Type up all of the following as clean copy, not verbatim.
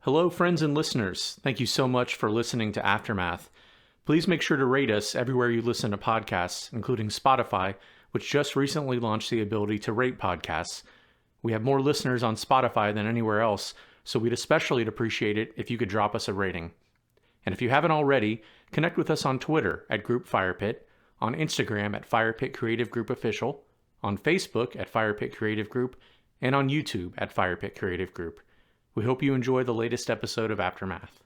Hello, friends and listeners. Thank you so much for listening to Aftermath. Please make sure to rate us everywhere you listen to podcasts, including Spotify, which just recently launched the ability to rate podcasts. We have more listeners on Spotify than anywhere else, so we'd especially appreciate it if you could drop us a rating. And if you haven't already, connect with us on Twitter at Group Firepit, on Instagram at Firepit Creative Group Official, on Facebook at Firepit Creative Group, and on YouTube at Firepit Creative Group. We hope you enjoy the latest episode of Aftermath.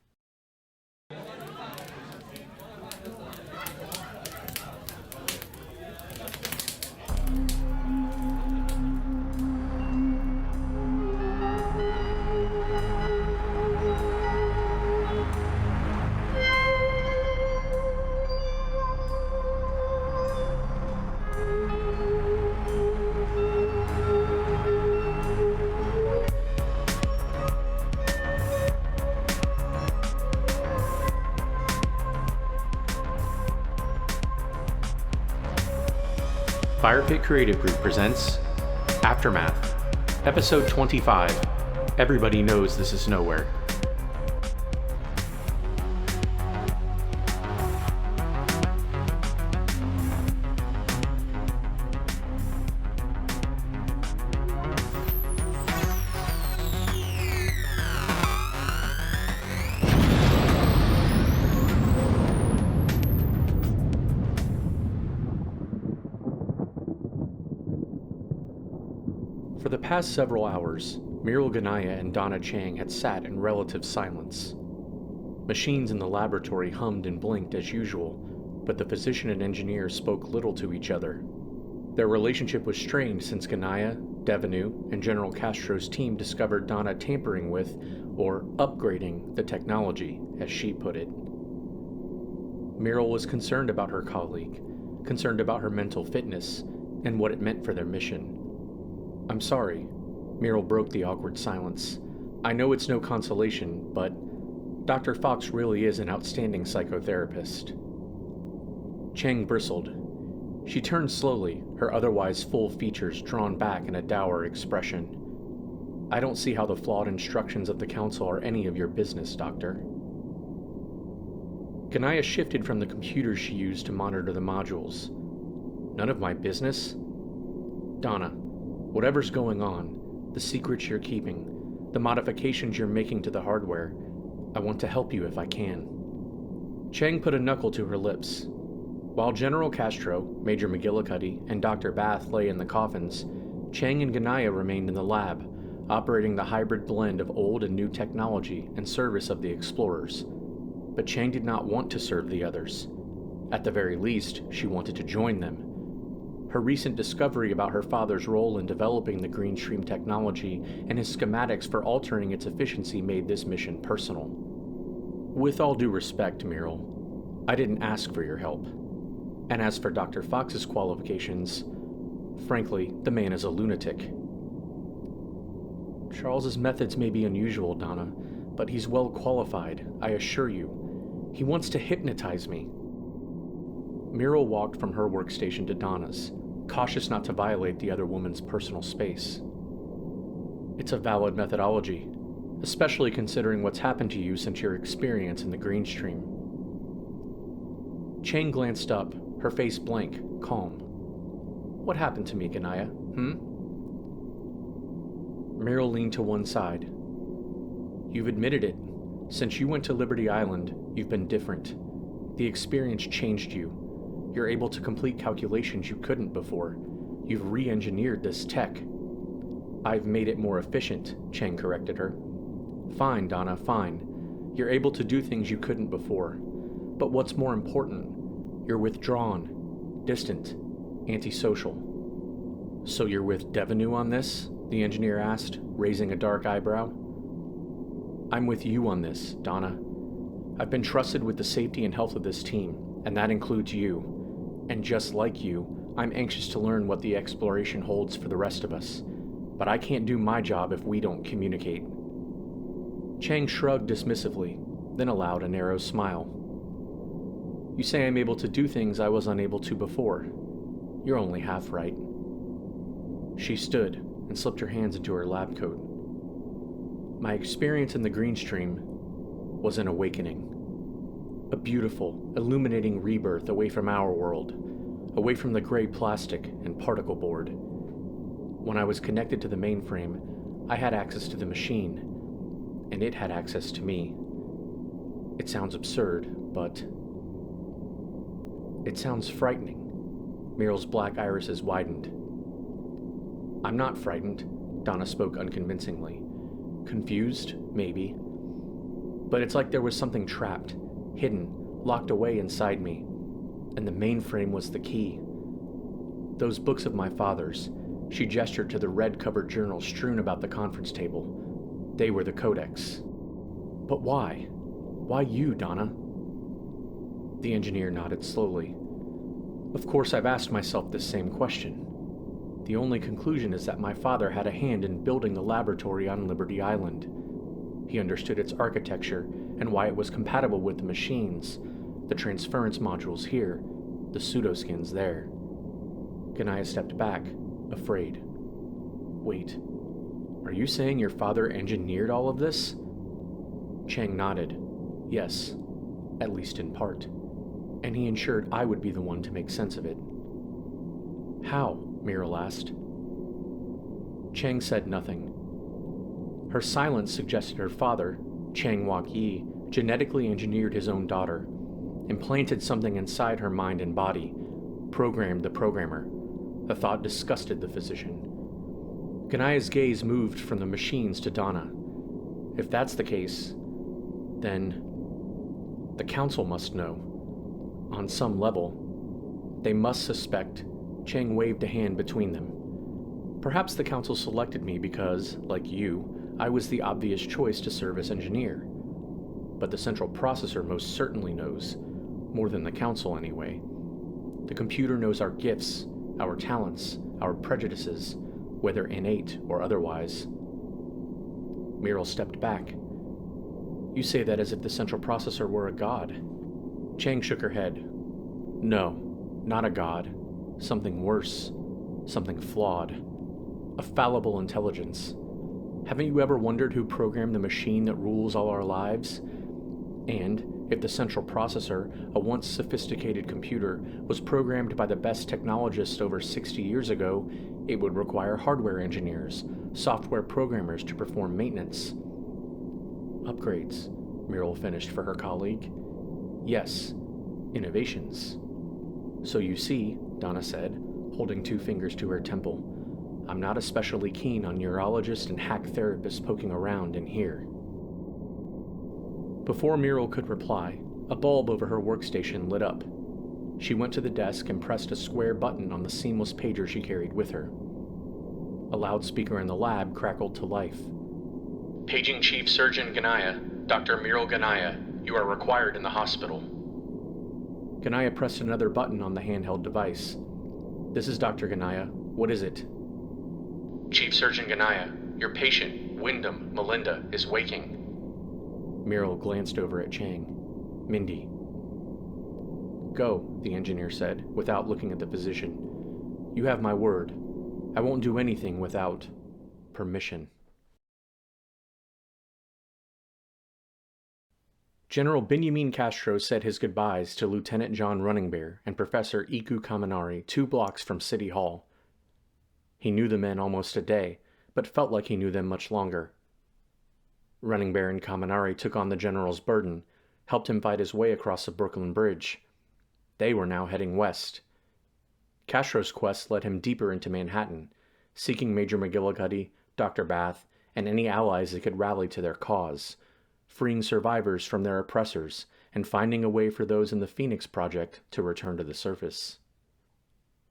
Firepit Creative Group presents Aftermath, Episode 25. Everybody knows this is nowhere. For the past several hours, Muriel Ganaya and Donna Chang had sat in relative silence. Machines in the laboratory hummed and blinked as usual, but the physician and engineer spoke little to each other. Their relationship was strained since Ganaya, Deveneaux, and General Castro's team discovered Donna tampering with, or upgrading, the technology, as she put it. Muriel was concerned about her colleague, concerned about her mental fitness, and what it meant for their mission. "I'm sorry," Muriel broke the awkward silence. "I know it's no consolation, but Dr. Fox really is an outstanding psychotherapist." Chang bristled. She turned slowly, her otherwise full features drawn back in a dour expression. "I don't see how the flawed instructions of the Council are any of your business, Doctor." Ganaya shifted from the computer she used to monitor the modules. "None of my business?" "Donna, whatever's going on, the secrets you're keeping, the modifications you're making to the hardware, I want to help you if I can." Chang put a knuckle to her lips. While General Castro, Major McGillicuddy, and Dr. Bath lay in the coffins, Chang and Ganaya remained in the lab, operating the hybrid blend of old and new technology in service of the explorers. But Chang did not want to serve the others. At the very least, she wanted to join them. Her recent discovery about her father's role in developing the green stream technology and his schematics for altering its efficiency made this mission personal. "With all due respect, Muriel, I didn't ask for your help. And as for Dr. Fox's qualifications, frankly, the man is a lunatic." "Charles's methods may be unusual, Donna, but he's well qualified, I assure you. He wants to hypnotize me." Muriel walked from her workstation to Donna's, cautious not to violate the other woman's personal space. "It's a valid methodology, especially considering what's happened to you since your experience in the green stream." Chang glanced up, her face blank, calm. "What happened to me, Ganaya, Muriel leaned to one side. "You've admitted it. Since you went to Liberty Island, you've been different. The experience changed you. You're able to complete calculations you couldn't before. You've re-engineered this tech." "I've made it more efficient," Chang corrected her. "Fine, Donna, fine. You're able to do things you couldn't before. But what's more important, you're withdrawn, distant, antisocial." "So you're with Deveneaux on this?" the engineer asked, raising a dark eyebrow. "I'm with you on this, Donna. I've been trusted with the safety and health of this team, and that includes you. And just like you, I'm anxious to learn what the exploration holds for the rest of us. But I can't do my job if we don't communicate." Chang shrugged dismissively, then allowed a narrow smile. "You say I'm able to do things I was unable to before. You're only half right." She stood and slipped her hands into her lab coat. My experience in the green stream was an awakening. A beautiful, illuminating rebirth away from our world, away from the gray plastic and particle board. When I was connected to the mainframe, I had access to the machine, and it had access to me. It sounds absurd, but it sounds frightening. Muriel's black irises widened. I'm not frightened, Donna spoke unconvincingly. Confused, maybe. But it's like there was something trapped, hidden, locked away inside me, and the mainframe was the key. Those books of my father's, she gestured to the red-covered journals strewn about the conference table. They were the codex. But why? Why you, Donna? The engineer nodded slowly. Of course, I've asked myself this same question. The only conclusion is that my father had a hand in building the laboratory on Liberty Island. He understood its architecture and why it was compatible with the machines, the transference modules here, the pseudoskins there. Ganaya stepped back, afraid. Wait, are you saying your father engineered all of this? Chang nodded. Yes, at least in part. And he ensured I would be the one to make sense of it. How? Muriel asked. Chang said nothing. Her silence suggested her father, Chang Wak-yi, genetically engineered his own daughter, implanted something inside her mind and body, programmed the programmer. The thought disgusted the physician. Ganaya's gaze moved from the machines to Donna. If that's the case, then the council must know. On some level, they must suspect. Chang waved a hand between them. Perhaps the council selected me because, like you, I was the obvious choice to serve as engineer. But the central processor most certainly knows, more than the council anyway. The computer knows our gifts, our talents, our prejudices, whether innate or otherwise. Muriel stepped back. You say that as if the central processor were a god. Chang shook her head. No, not a god. Something worse. Something flawed. A fallible intelligence. Haven't you ever wondered who programmed the machine that rules all our lives? And if the central processor, a once sophisticated computer, was programmed by the best technologists over 60 years ago, it would require hardware engineers, software programmers to perform maintenance. Upgrades, Muriel finished for her colleague. Yes, innovations. So you see, Donna said, holding 2 fingers to her temple, I'm not especially keen on neurologists and hack therapists poking around in here. Before Muriel could reply, a bulb over her workstation lit up. She went to the desk and pressed a square button on the seamless pager she carried with her. A loudspeaker in the lab crackled to life. Paging Chief Surgeon Ganaya, Dr. Muriel Ganaya, you are required in the hospital. Ganaya pressed another button on the handheld device. This is Dr. Ganaya. What is it? Chief Surgeon Ganaya, your patient, Wyndham Melinda, is waking. Muriel glanced over at Chang. Mindy. Go, the engineer said, without looking at the physician. You have my word. I won't do anything without permission. General Benjamin Castro said his goodbyes to Lieutenant John Runningbear and Professor Iku Kaminari 2 blocks from City Hall. He knew the men almost a day, but felt like he knew them much longer. Runningbear and Kaminari took on the general's burden, helped him fight his way across the Brooklyn Bridge. They were now heading west. Castro's quest led him deeper into Manhattan, seeking Major McGillicuddy, Dr. Bath, and any allies that could rally to their cause, freeing survivors from their oppressors, and finding a way for those in the Phoenix Project to return to the surface.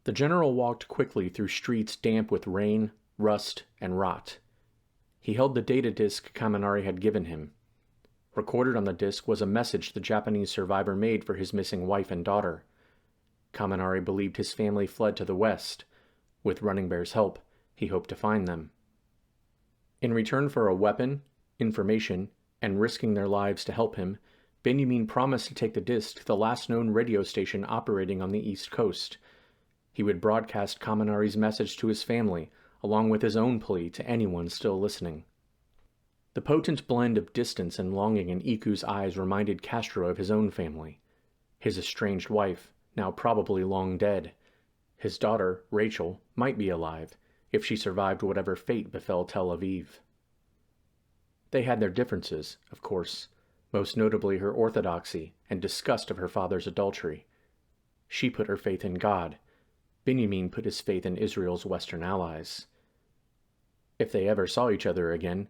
The general walked quickly through streets damp with rain, rust, and rot. He held the data disk Kaminari had given him. Recorded on the disk was a message the Japanese survivor made for his missing wife and daughter. Kaminari believed his family fled to the west. With Runningbear's help, he hoped to find them. In return for a weapon, information, and risking their lives to help him, Benjamin promised to take the disk to the last known radio station operating on the East Coast. He would broadcast Kaminari's message to his family, along with his own plea to anyone still listening. The potent blend of distance and longing in Iku's eyes reminded Castro of his own family. His estranged wife, now probably long dead. His daughter, Rachel, might be alive, if she survived whatever fate befell Tel Aviv. They had their differences, of course, most notably her orthodoxy and disgust of her father's adultery. She put her faith in God. Benjamin put his faith in Israel's Western allies. If they ever saw each other again,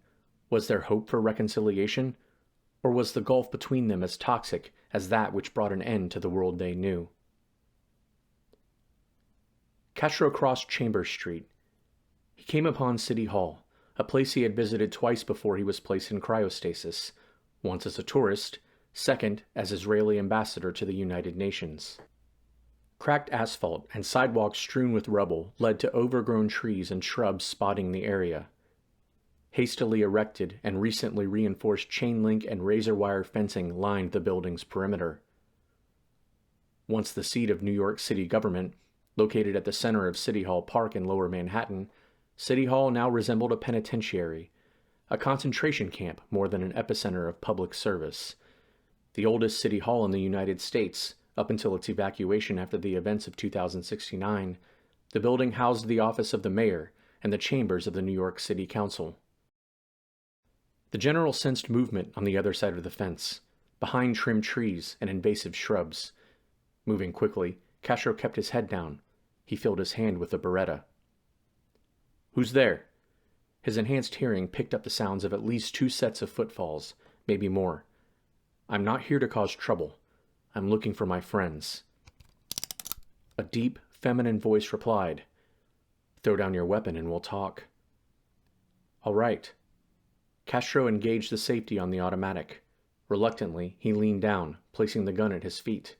was there hope for reconciliation, or was the gulf between them as toxic as that which brought an end to the world they knew? Castro crossed Chambers Street. He came upon City Hall, a place he had visited twice before he was placed in cryostasis, once as a tourist, second as Israeli ambassador to the United Nations. Cracked asphalt and sidewalks strewn with rubble led to overgrown trees and shrubs spotting the area. Hastily erected and recently reinforced chain link and razor wire fencing lined the building's perimeter. Once the seat of New York City government, located at the center of City Hall Park in Lower Manhattan, City Hall now resembled a penitentiary, a concentration camp more than an epicenter of public service. The oldest city hall in the United States, up until its evacuation after the events of 2069, the building housed the office of the mayor and the chambers of the New York City Council. The general sensed movement on the other side of the fence, behind trimmed trees and invasive shrubs. Moving quickly, Castro kept his head down. He filled his hand with the Beretta. "Who's there?" His enhanced hearing picked up the sounds of at least 2 sets of footfalls, maybe more. "I'm not here to cause trouble. I'm looking for my friends." A deep, feminine voice replied, "Throw down your weapon and we'll talk." "All right." Castro engaged the safety on the automatic. Reluctantly, he leaned down, placing the gun at his feet.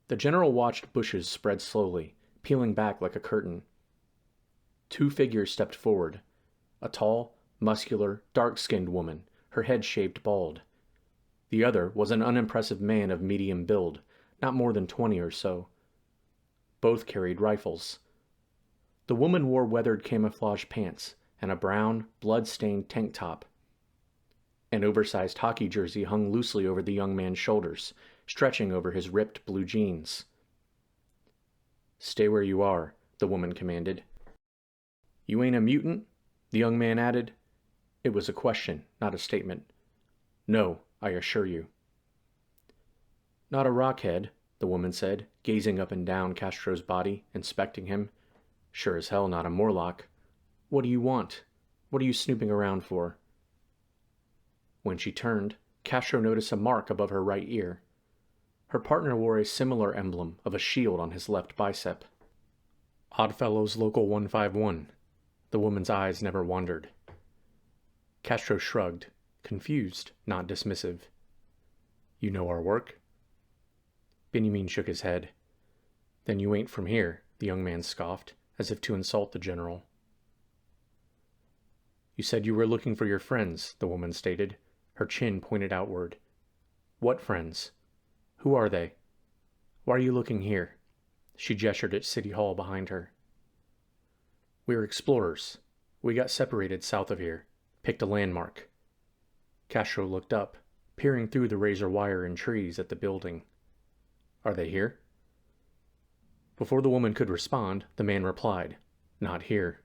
The general watched bushes spread slowly, peeling back like a curtain. 2 figures stepped forward. A tall, muscular, dark-skinned woman, her head shaved bald. The other was an unimpressive man of medium build, not more than 20 or so. Both carried rifles. The woman wore weathered camouflage pants and a brown, blood-stained tank top. An oversized hockey jersey hung loosely over the young man's shoulders, stretching over his ripped blue jeans. "Stay where you are," the woman commanded. "You ain't a mutant?" the young man added. It was a question, not a statement. "No, I assure you." "Not a rockhead," the woman said, gazing up and down Castro's body, inspecting him. "Sure as hell not a Morlock. What do you want? What are you snooping around for?" When she turned, Castro noticed a mark above her right ear. Her partner wore a similar emblem of a shield on his left bicep. "Oddfellows Local 151. The woman's eyes never wandered. Castro shrugged, confused, not dismissive. "You know our work?" Benjamin shook his head. "Then you ain't from here," the young man scoffed, as if to insult the general. "You said you were looking for your friends," the woman stated, her chin pointed outward. "What friends? Who are they? Why are you looking here?" She gestured at City Hall behind her. "We're explorers. We got separated south of here. Picked a landmark." Castro looked up, peering through the razor wire and trees at the building. "Are they here?" Before the woman could respond, the man replied, "Not here."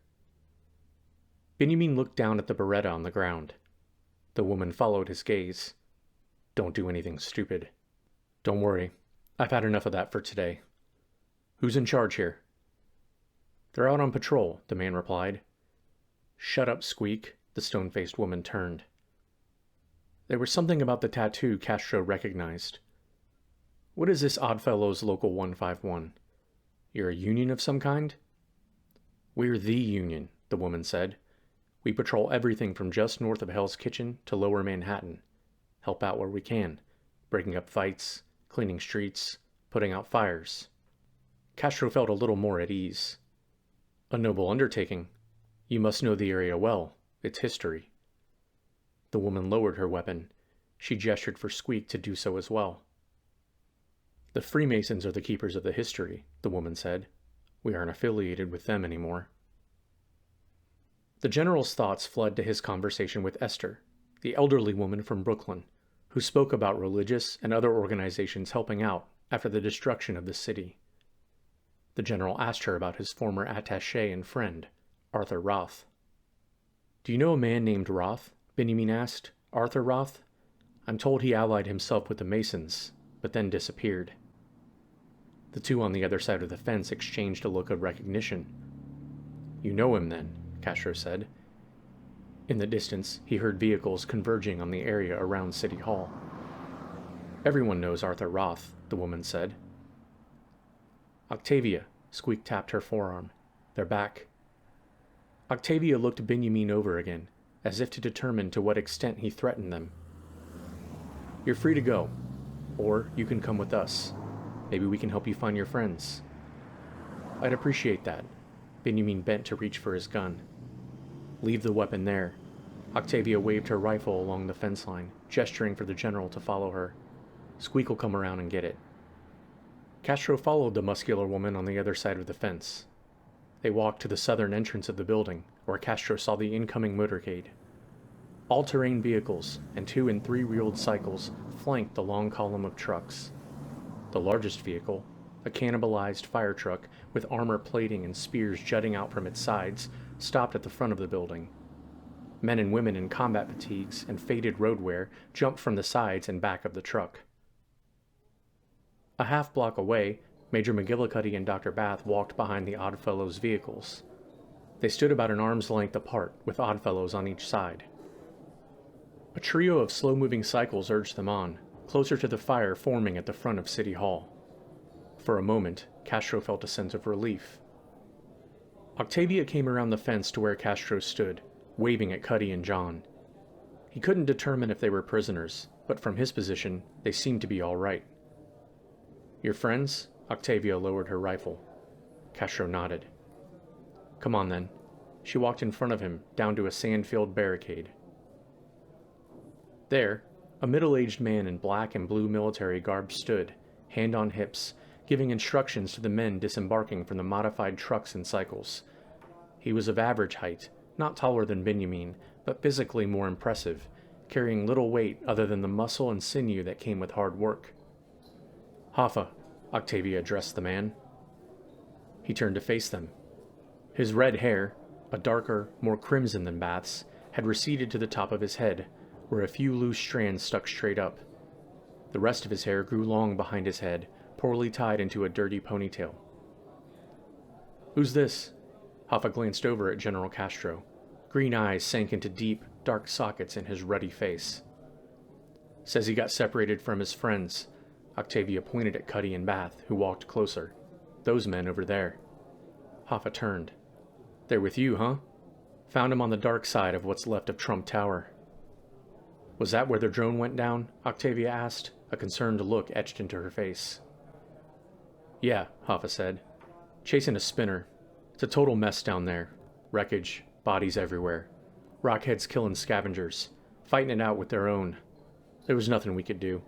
Benjamin looked down at the Beretta on the ground. The woman followed his gaze. "Don't do anything stupid." "Don't worry. I've had enough of that for today. Who's in charge here?" "They're out on patrol," the man replied. "Shut up, Squeak," the stone-faced woman turned. There was something about the tattoo Castro recognized. "What is this Oddfellows Local 151? You're a union of some kind?" "We're the union," the woman said. "We patrol everything from just north of Hell's Kitchen to Lower Manhattan. Help out where we can, breaking up fights, cleaning streets, putting out fires." Castro felt a little more at ease. "A noble undertaking. You must know the area well, its history." The woman lowered her weapon. She gestured for Squeak to do so as well. "The Freemasons are the keepers of the history," the woman said. "We aren't affiliated with them anymore." The general's thoughts fled to his conversation with Esther, the elderly woman from Brooklyn, who spoke about religious and other organizations helping out after the destruction of the city. The general asked her about his former attaché and friend, Arthur Roth. "Do you know a man named Roth?" Benjamin asked. "Arthur Roth? I'm told he allied himself with the Masons, but then disappeared." The two on the other side of the fence exchanged a look of recognition. "You know him, then," Castro said. In the distance, he heard vehicles converging on the area around City Hall. "Everyone knows Arthur Roth," the woman said. "Octavia," Squeak tapped her forearm. "They're back." Octavia looked Benjamin over again, as if to determine to what extent he threatened them. "You're free to go, or you can come with us. Maybe we can help you find your friends." "I'd appreciate that." Benjamin bent to reach for his gun. "Leave the weapon there." Octavia waved her rifle along the fence line, gesturing for the general to follow her. "Squeak will come around and get it." Castro followed the muscular woman on the other side of the fence. They walked to the southern entrance of the building, where Castro saw the incoming motorcade. All-terrain vehicles and 2- and 3-wheeled cycles flanked the long column of trucks. The largest vehicle, a cannibalized fire truck with armor plating and spears jutting out from its sides, stopped at the front of the building. Men and women in combat fatigues and faded road wear jumped from the sides and back of the truck. A half-block away, Major McGillicuddy and Dr. Bath walked behind the Oddfellows' vehicles. They stood about an arm's length apart, with Oddfellows on each side. A trio of slow-moving cycles urged them on, closer to the fire forming at the front of City Hall. For a moment, Castro felt a sense of relief. Octavia came around the fence to where Castro stood, waving at Cutty and John. He couldn't determine if they were prisoners, but from his position, they seemed to be all right. "Your friends?" Octavia lowered her rifle. Castro nodded. "Come on, then." She walked in front of him, down to a sand-filled barricade. There, a middle-aged man in black and blue military garb stood, hand on hips, giving instructions to the men disembarking from the modified trucks and cycles. He was of average height, not taller than Benjamin, but physically more impressive, carrying little weight other than the muscle and sinew that came with hard work. "Hoffa," Octavia addressed the man. He turned to face them. His red hair, a darker, more crimson than Bath's, had receded to the top of his head, where a few loose strands stuck straight up. The rest of his hair grew long behind his head, poorly tied into a dirty ponytail. "Who's this?" Hoffa glanced over at General Castro. Green eyes sank into deep, dark sockets in his ruddy face. "Says he got separated from his friends." Octavia pointed at Cutty and Bath, who walked closer. "Those men over there." Hoffa turned. "They're with you, huh? Found him on the dark side of what's left of Trump Tower." "Was that where the drone went down?" Octavia asked, a concerned look etched into her face. "Yeah," Hoffa said. "Chasing a spinner. It's a total mess down there. Wreckage, bodies everywhere. Rockheads killing scavengers, fighting it out with their own. There was nothing we could do.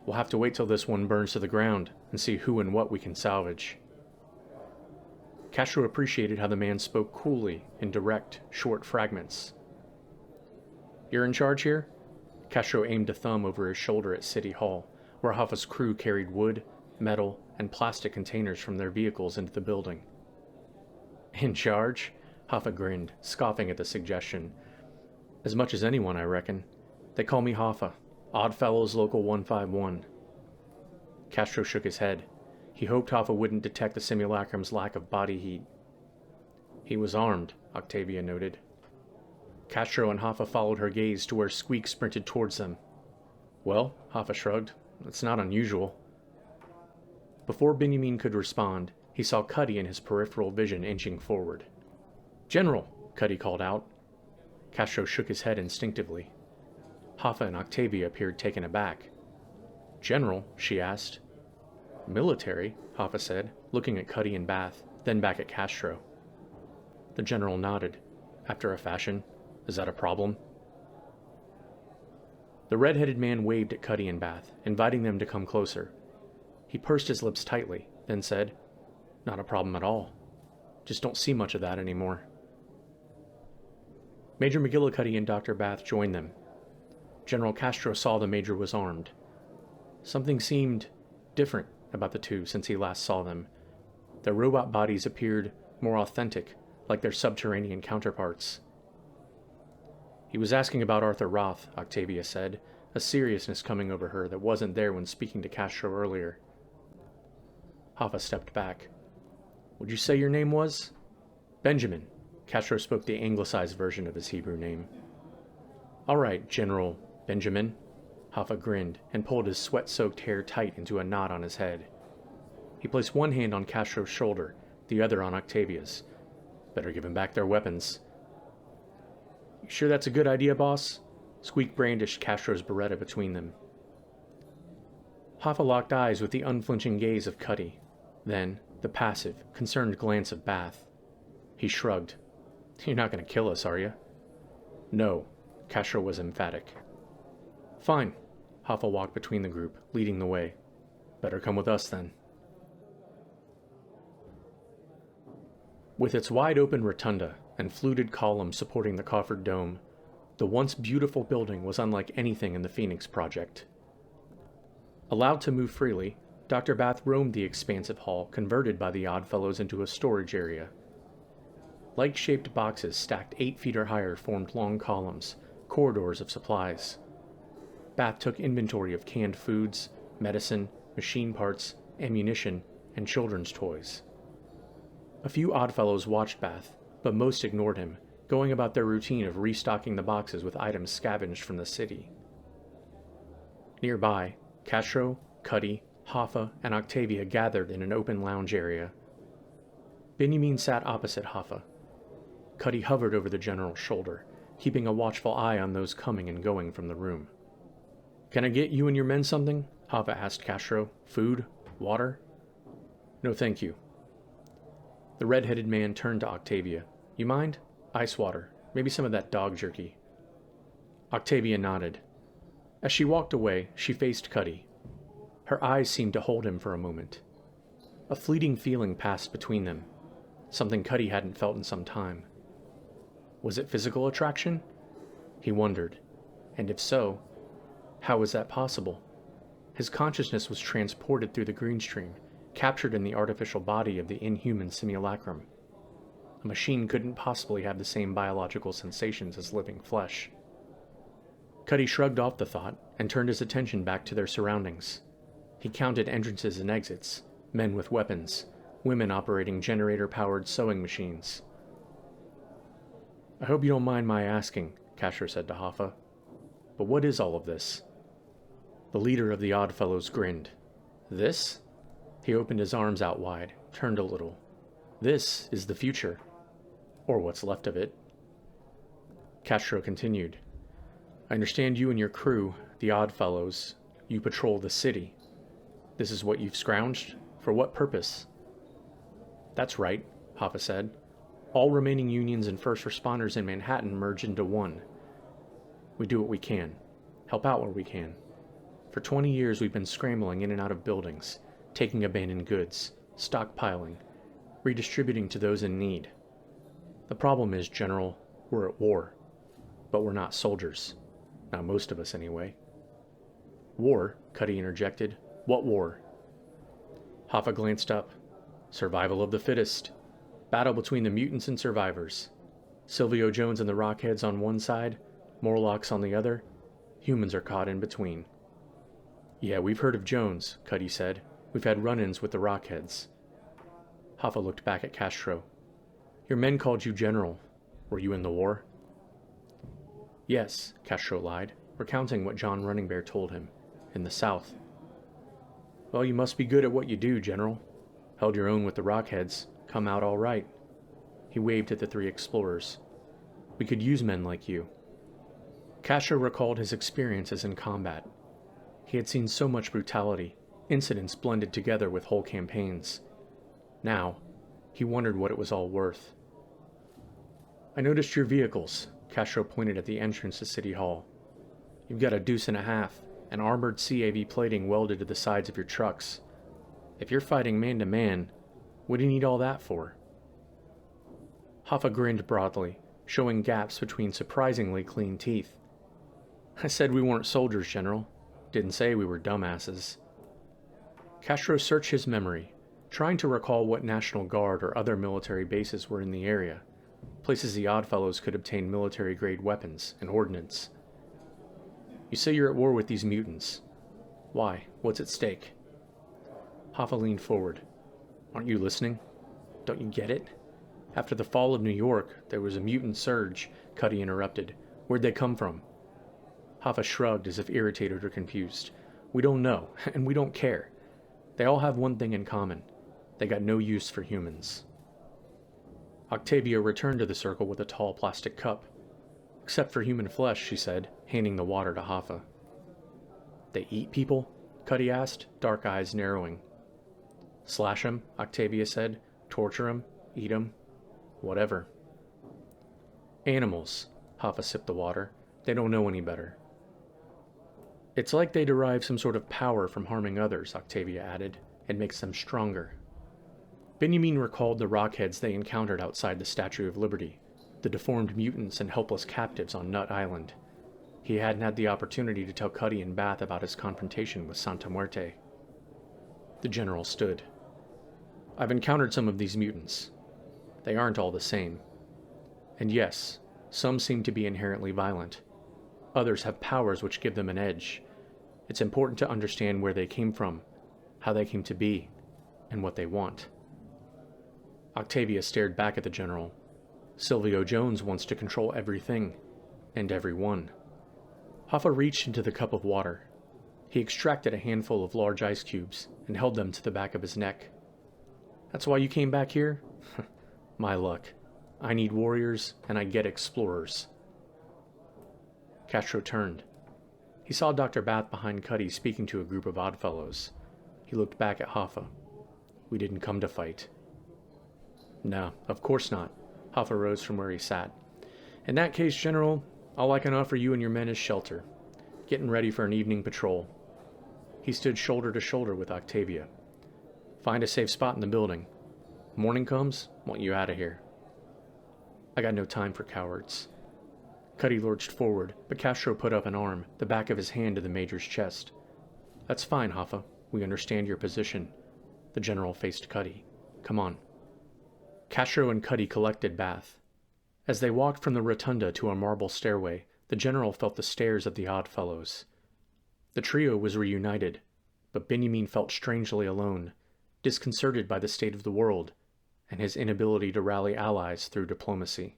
We'll have to wait till this one burns to the ground and see who and what we can salvage." Castro appreciated how the man spoke coolly in direct, short fragments. "You're in charge here?" Castro aimed a thumb over his shoulder at City Hall, where Hoffa's crew carried wood, metal, and plastic containers from their vehicles into the building. "In charge?" Hoffa grinned, scoffing at the suggestion. "As much as anyone, I reckon. They call me Hoffa, Oddfellows Local 151. Castro shook his head. He hoped Hoffa wouldn't detect the simulacrum's lack of body heat. "He was armed," Octavia noted. Castro and Hoffa followed her gaze to where Squeak sprinted towards them. "Well," Hoffa shrugged, "it's not unusual." Before Benjamin could respond, he saw Cutty in his peripheral vision inching forward. "General!" Cutty called out. Castro shook his head instinctively. Hoffa and Octavia appeared taken aback. "General?" she asked. "Military," Hoffa said, looking at Cutty and Bath, then back at Castro. The general nodded. After a fashion. "Is that a problem?" The red-headed man waved at Cutty and Bath, inviting them to come closer. He pursed his lips tightly, then said, "Not a problem at all. Just don't see much of that anymore." Major McGillicuddy and Dr. Bath joined them. General Castro saw the Major was armed. Something seemed different about the two since he last saw them. Their robot bodies appeared more authentic, like their subterranean counterparts. He was asking about Arthur Roth, Octavia said, a seriousness coming over her that wasn't there when speaking to Castro earlier. Hoffa stepped back. Would you say your name was? Benjamin. Castro spoke the anglicized version of his Hebrew name. All right, General Benjamin. Hoffa grinned and pulled his sweat-soaked hair tight into a knot on his head. He placed one hand on Castro's shoulder, the other on Octavia's. Better give him back their weapons. You sure that's a good idea, boss? Squeak brandished Castro's Beretta between them. Hoffa locked eyes with the unflinching gaze of Cutty, then the passive, concerned glance of Bath. He shrugged. You're not going to kill us, are you? No, Castro was emphatic. Fine. Hoffa walked between the group, leading the way. Better come with us, then. With its wide-open rotunda and fluted columns supporting the coffered dome, the once beautiful building was unlike anything in the Phoenix Project. Allowed to move freely, Dr. Bath roamed the expansive hall converted by the Oddfellows into a storage area. Like-shaped boxes stacked 8 feet or higher formed long columns, corridors of supplies. Bath took inventory of canned foods, medicine, machine parts, ammunition, and children's toys. A few Oddfellows watched Bath, but most ignored him, going about their routine of restocking the boxes with items scavenged from the city. Nearby, Castro, Cutty, Hoffa, and Octavia gathered in an open lounge area. Benjamin sat opposite Hoffa. Cutty hovered over the general's shoulder, keeping a watchful eye on those coming and going from the room. Can I get you and your men something? Hoffa asked Castro. Food? Water? No, thank you. The red-headed man turned to Octavia. You mind? Ice water. Maybe some of that dog jerky. Octavia nodded. As she walked away, she faced Cutty. Her eyes seemed to hold him for a moment. A fleeting feeling passed between them, something Cutty hadn't felt in some time. Was it physical attraction? He wondered. And if so, how was that possible? His consciousness was transported through the green stream, captured in the artificial body of the inhuman simulacrum. A machine couldn't possibly have the same biological sensations as living flesh. Cutty shrugged off the thought and turned his attention back to their surroundings. He counted entrances and exits, men with weapons, women operating generator-powered sewing machines. I hope you don't mind my asking, Castro said to Hoffa, but what is all of this? The leader of the Oddfellows grinned. This? He opened his arms out wide, turned a little. This is the future. Or what's left of it. Castro continued. I understand you and your crew, the Oddfellows, you patrol the city. This is what you've scrounged? For what purpose? That's right, Hoffa said. All remaining unions and first responders in Manhattan merge into one. We do what we can. Help out where we can. For 20 years we've been scrambling in and out of buildings, taking abandoned goods, stockpiling, redistributing to those in need. The problem is, General, we're at war. But we're not soldiers. Not most of us, anyway. War? Cutty interjected. What war? Hoffa glanced up. Survival of the fittest. Battle between the mutants and survivors. Silvio Jones and the Rockheads on one side, Morlocks on the other. Humans are caught in between. Yeah, we've heard of Jones, Cutty said. We've had run-ins with the Rockheads. Hoffa looked back at Castro. Your men called you General. Were you in the war? Yes, Castro lied, recounting what John Running Bear told him. In the South. Well, you must be good at what you do, General. Held your own with the Rockheads. Come out all right. He waved at the 3 explorers. We could use men like you. Castro recalled his experiences in combat. He had seen so much brutality, incidents blended together with whole campaigns. Now, he wondered what it was all worth. I noticed your vehicles, Castro pointed at the entrance to City Hall. You've got a 1.5 deuce and armored CAV plating welded to the sides of your trucks. If you're fighting man-to-man, what do you need all that for? Hoffa grinned broadly, showing gaps between surprisingly clean teeth. I said we weren't soldiers, General. Didn't say we were dumbasses. Castro searched his memory, trying to recall what National Guard or other military bases were in the area, places the Oddfellows could obtain military-grade weapons and ordnance. You say you're at war with these mutants. Why? What's at stake? Hoffa leaned forward. Aren't you listening? Don't you get it? After the fall of New York, there was a mutant surge, Cutty interrupted. Where'd they come from? Hoffa shrugged as if irritated or confused. We don't know, and we don't care. They all have one thing in common. They got no use for humans. Octavia returned to the circle with a tall plastic cup. Except for human flesh, she said, handing the water to Hoffa. They eat people? Cutty asked, dark eyes narrowing. Slash 'em, Octavia said. Torture 'em, eat 'em, whatever. Animals, Hoffa sipped the water. They don't know any better. It's like they derive some sort of power from harming others, Octavia added. It makes them stronger. Benjamin recalled the rockheads they encountered outside the Statue of Liberty, the deformed mutants and helpless captives on Nut Island. He hadn't had the opportunity to tell Cutty and Bath about his confrontation with Santa Muerte. The general stood. I've encountered some of these mutants. They aren't all the same. And yes, some seem to be inherently violent. Others have powers which give them an edge. It's important to understand where they came from, how they came to be, and what they want. Octavia stared back at the general. Silvio Jones wants to control everything, and everyone. Hoffa reached into the cup of water. He extracted a handful of large ice cubes and held them to the back of his neck. That's why you came back here? My luck. I need warriors, and I get explorers. Castro turned. He saw Dr. Bath behind Cutty speaking to a group of Oddfellows. He looked back at Hoffa. We didn't come to fight. No, of course not. Hoffa rose from where he sat. In that case, General, all I can offer you and your men is shelter. Getting ready for an evening patrol. He stood shoulder to shoulder with Octavia. Find a safe spot in the building. Morning comes, want you out of here. I got no time for cowards. Cutty lurched forward, but Castro put up an arm, the back of his hand to the major's chest. That's fine, Hoffa. We understand your position. The general faced Cutty. Come on. Castro and Cutty collected Bath. As they walked from the rotunda to a marble stairway, the general felt the stares of the Oddfellows. The trio was reunited, but Benjamin felt strangely alone, disconcerted by the state of the world and his inability to rally allies through diplomacy.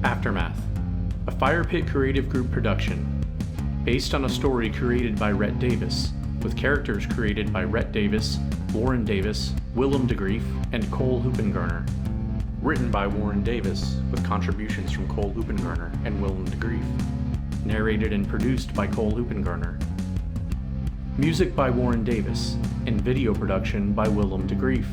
Aftermath, a Fire Pit Creative Group production, based on a story created by Rhett Davis, with characters created by Rhett Davis, Warren Davis, Willem de Greef, and Cole Hoopingarner. Written by Warren Davis, with contributions from Cole Hoopingarner and Willem de Greef. Narrated and produced by Cole Hoopingarner. Music by Warren Davis, and video production by Willem de Greef.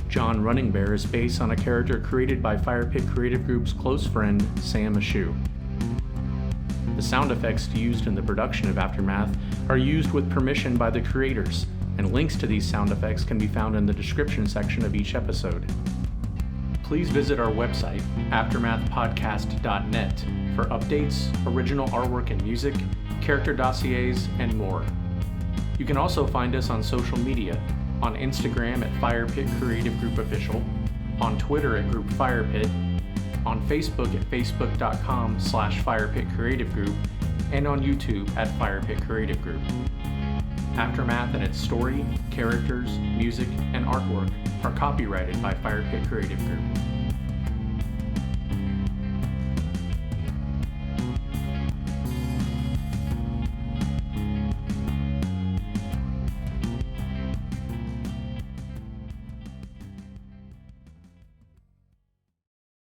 John Running Bear is based on a character created by Fire Pit Creative Group's close friend, Sam Ashoo. The sound effects used in the production of Aftermath are used with permission by the creators, and links to these sound effects can be found in the description section of each episode. Please visit our website, aftermathpodcast.net, for updates, original artwork and music, character dossiers, and more. You can also find us on social media, on Instagram at Fire Pit Creative Group Official, on Twitter at Group Fire Pit, on Facebook at facebook.com/Fire Pit Creative Group, and on YouTube at Fire Pit Creative Group. Aftermath and its story, characters, music, and artwork are copyrighted by Fire Pit Creative Group.